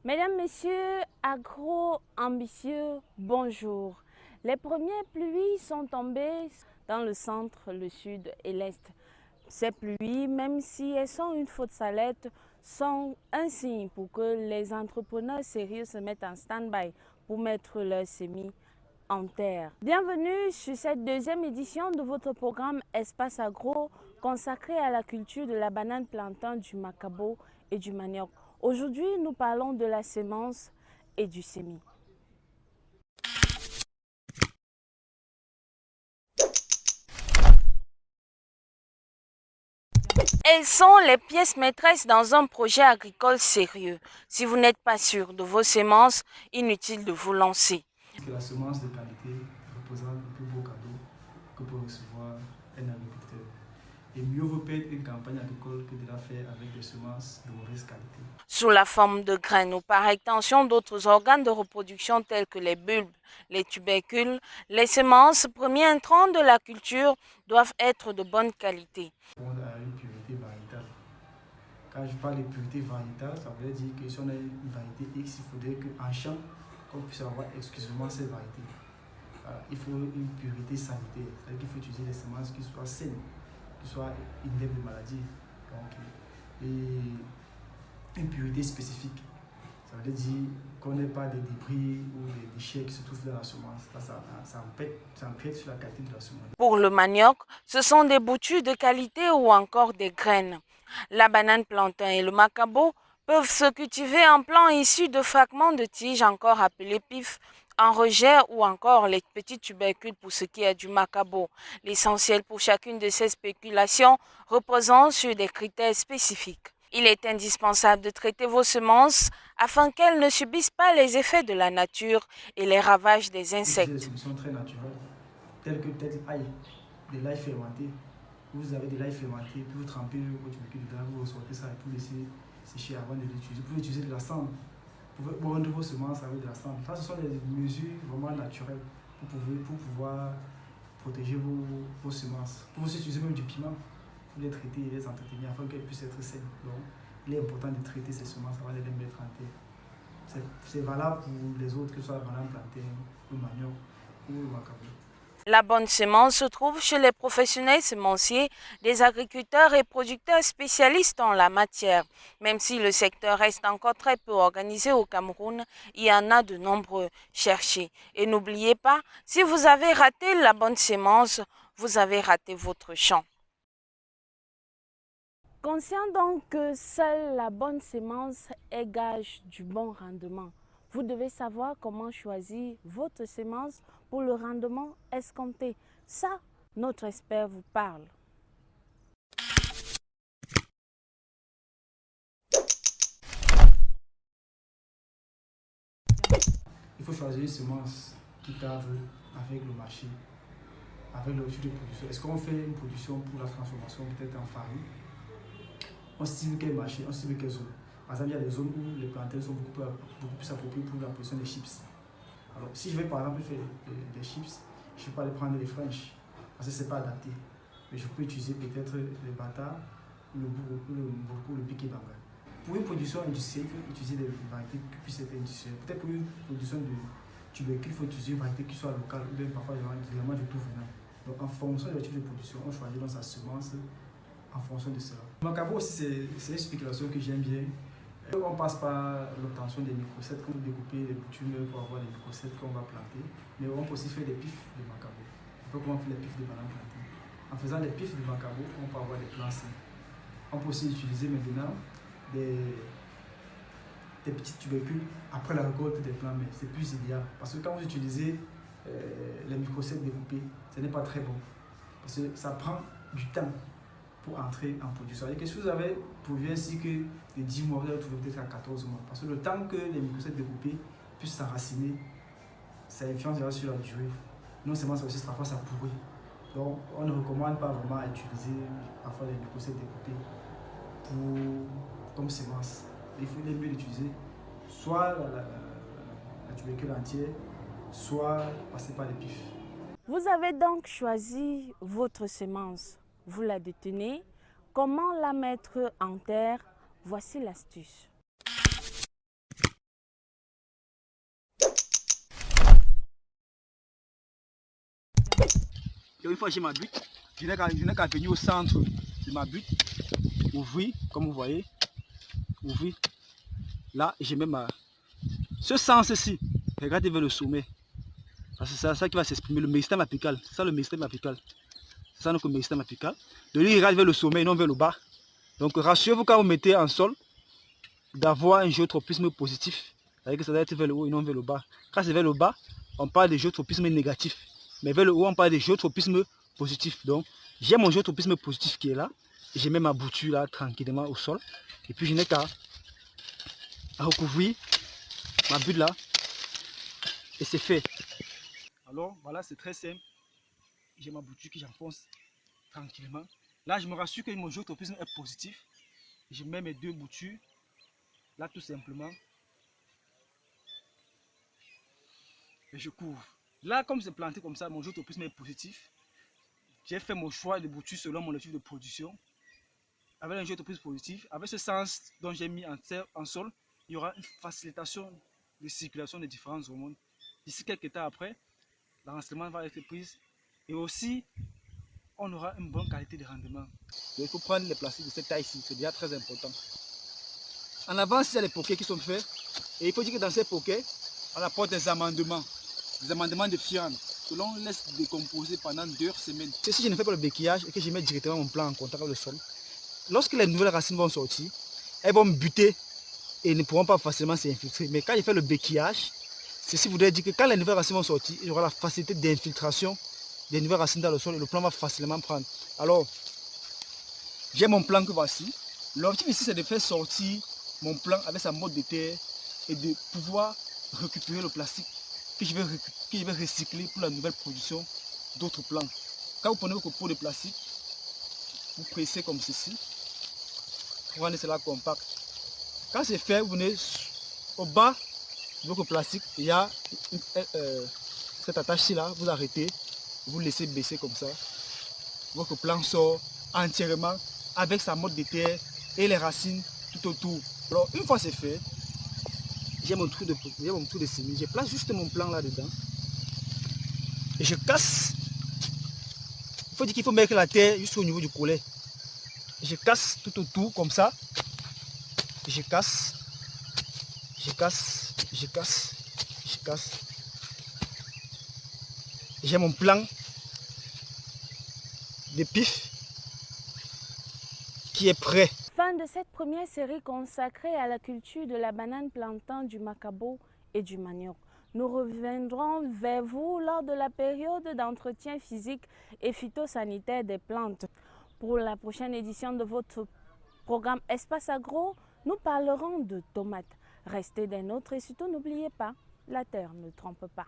Mesdames, Messieurs, agro-ambitieux, bonjour. Les premières pluies sont tombées dans le centre, le sud et l'est. Ces pluies, même si elles sont une faute salette, sont un signe pour que les entrepreneurs sérieux se mettent en stand-by pour mettre leurs semis en terre. Bienvenue sur cette deuxième édition de votre programme Espace Agro consacré à la culture de la banane plantain, du macabo et du manioc. Aujourd'hui, nous parlons de la semence et du semis. Elles sont les pièces maîtresses dans un projet agricole sérieux. Si vous n'êtes pas sûr de vos semences, inutile de vous lancer. La semence de qualité représente le plus beau cadeau que peut recevoir un agriculteur. Et mieux vaut perdre une campagne agricole que de la faire avec des semences de mauvaise qualité. Sous la forme de graines ou par extension d'autres organes de reproduction tels que les bulbes, les tubercules, les semences, premiers intrants de la culture, doivent être de bonne qualité. Répondre à une pureté variétale. Quand je parle de pureté variétale, ça veut dire que si on a une variété X, il faudrait qu'en champ, qu'on puisse avoir exclusivement cette variété. Il faut une pureté sanitaire, c'est-à-dire qu'il faut utiliser des semences qui soient saines, qui soient indemnes de maladies. Et une pureté spécifique, ça veut dire qu'on n'ait pas des débris ou des déchets qui se trouvent dans la semence. Ça empiète sur la qualité de la semence. Pour le manioc, ce sont des boutures de qualité ou encore des graines. La banane plantain et le macabo peuvent se cultiver en plants issus de fragments de tiges encore appelés pifs, en rejet ou encore les petits tubercules pour ce qui est du macabo. L'essentiel pour chacune de ces spéculations reposant sur des critères spécifiques. Il est indispensable de traiter vos semences afin qu'elles ne subissent pas les effets de la nature et les ravages des insectes. Des solutions très naturelles, telles que peut-être l'ail, de l'ail fermenté. Vous avez de l'ail fermenté, puis vous trempez votre tubercule dedans, vous ressortez ça et vous laissez sécher avant de l'utiliser. Vous pouvez utiliser de la cendre. Vous pouvez rendre vos semences avec de la cendre. Ça, ce sont des mesures vraiment naturelles pour pouvoir protéger vos semences. Vous pouvez utiliser même du piment pour les traiter et les entretenir afin qu'elles puissent être saines. Donc, il est important de traiter ces semences avant de les mettre en terre. C'est valable pour les autres, que ce soit la banane plantain, le manioc ou le macabo. La bonne semence se trouve chez les professionnels semenciers, des agriculteurs et producteurs spécialistes en la matière. Même si le secteur reste encore très peu organisé au Cameroun, il y en a de nombreux. Cherchez. Et n'oubliez pas, si vous avez raté la bonne semence, vous avez raté votre champ. Conscient donc que seule la bonne semence est gage du bon rendement, vous devez savoir comment choisir votre semence pour le rendement escompté. Ça, notre expert vous parle. Il faut choisir une semence qui cadre avec le marché, avec l'objectif de production. Est-ce qu'on fait une production pour la transformation peut-être en farine? On cible quel marché, on cible quelle zone. Par exemple, il y a des zones où les plantains sont beaucoup plus appropriés pour la production des chips. Alors, si je vais par exemple faire des chips, je ne vais pas aller prendre les French parce que ce n'est pas adapté. Mais je peux utiliser peut-être les bâtards, le bourreau, le piqué banga. Pour une production industrielle, il faut utiliser des variétés qui puissent être industrielles. Peut-être pour une production de tubercules, il faut utiliser une variété qui soit locale ou bien parfois vraiment du tout venant. Donc, en fonction de type de production, on choisit dans sa semence en fonction de cela. Le macabo aussi, c'est une spéculation que j'aime bien. On passe par l'obtention des microcètes, comme découper les boutures pour avoir les microcètes qu'on va planter. Mais on peut aussi faire des pifs de macabo. On peut comment faire les pifs de banane plantée. En faisant les pifs de macabo, on peut avoir des plants sains. On peut aussi utiliser maintenant des petits tubercules après la récolte des plants, mais c'est plus idéal. Parce que quand vous utilisez les microcètes découpés, ce n'est pas très bon. Parce que ça prend du temps pour entrer en production. Et que si vous avez produit ainsi que de 10 mois, vous allez trouver peut-être à 14 mois. Parce que le temps que les microcètes découpés puissent s'enraciner, ça influence déjà sur la durée. Non seulement ça aussi, parfois ça pourrit. Donc on ne recommande pas vraiment à utiliser parfois les microcètes découpés comme semence. Il faut mieux l'utiliser soit la tubercule entière, soit passer par les pifs. Vous avez donc choisi votre semence. Vous la détenez. Comment la mettre en terre? Voici l'astuce. Donc une fois que j'ai ma butte, je n'ai qu'à venir au centre de ma butte, ouvrir, comme vous voyez, ouvrir. Là, je mets ce sens-ci, regardez vers le sommet. Parce que c'est ça qui va s'exprimer, le méristème apical. C'est ça le méristème apical. C'est ça notre méristème apical. De lui, il regarde vers le sommet et non vers le bas. Donc rassurez-vous quand vous mettez en sol, d'avoir un géotropisme positif. C'est-à-dire que ça doit être vers le haut et non vers le bas. Quand c'est vers le bas, on parle de géotropisme négatif. Mais vers le haut, on parle de géotropisme positif. Donc, j'ai mon géotropisme positif qui est là. Et je mets ma bouture là tranquillement au sol. Et puis je n'ai qu'à recouvrir ma butte là. Et c'est fait. Alors voilà, c'est très simple. J'ai ma bouture que j'enfonce tranquillement. Là, je me rassure que mon géotropisme est positif. Je mets mes deux boutures là tout simplement. Et je couvre. Là, comme c'est planté comme ça, mon géotropisme est positif. J'ai fait mon choix de bouture selon mon objectif de production. Avec un géotropisme positif, avec ce sens dont j'ai mis en sol, il y aura une facilitation de circulation des différentes hormones. D'ici quelques temps après, l'enracinement va être pris et aussi on aura une bonne qualité de rendement. Donc, il faut prendre les plastiques de cette taille-ci, c'est déjà très important. En avance, il y a les poquets qui sont faits et il faut dire que dans ces poquets, on apporte des amendements de fientes que l'on laisse décomposer pendant 2 semaines. Si je ne fais pas le béquillage et que je mets directement mon plant en contact avec le sol, lorsque les nouvelles racines vont sortir, elles vont buter et ne pourront pas facilement s'infiltrer. Mais quand je fais le béquillage, ceci voudrait dire que quand les nouvelles racines vont sortir, il y aura la facilité d'infiltration des nouvelles racines dans le sol et le plant va facilement prendre. Alors, j'ai mon plant que voici. L'objectif ici, c'est de faire sortir mon plant avec sa motte de terre et de pouvoir récupérer le plastique que je vais recycler pour la nouvelle production d'autres plants. Quand vous prenez votre pot de plastique, vous pressez comme ceci, vous rendez cela compact. Quand c'est fait, vous venez au bas de votre plastique, il y a cette attache-ci là, vous arrêtez, vous laissez baisser comme ça. Votre plant sort entièrement avec sa motte de terre et les racines tout autour. Alors une fois c'est fait, j'ai mon trou de semis, je place juste mon plant là-dedans et je casse. Il faut dire qu'il faut mettre la terre juste au niveau du collet. Je casse tout autour comme ça. Je casse. J'ai mon plant de pif qui est prêt. Fin de cette première série consacrée à la culture de la banane, plantain, du macabo et du manioc. Nous reviendrons vers vous lors de la période d'entretien physique et phytosanitaire des plantes. Pour la prochaine édition de votre programme Espace Agro, nous parlerons de tomates. Restez des nôtres et surtout n'oubliez pas, la terre ne trompe pas.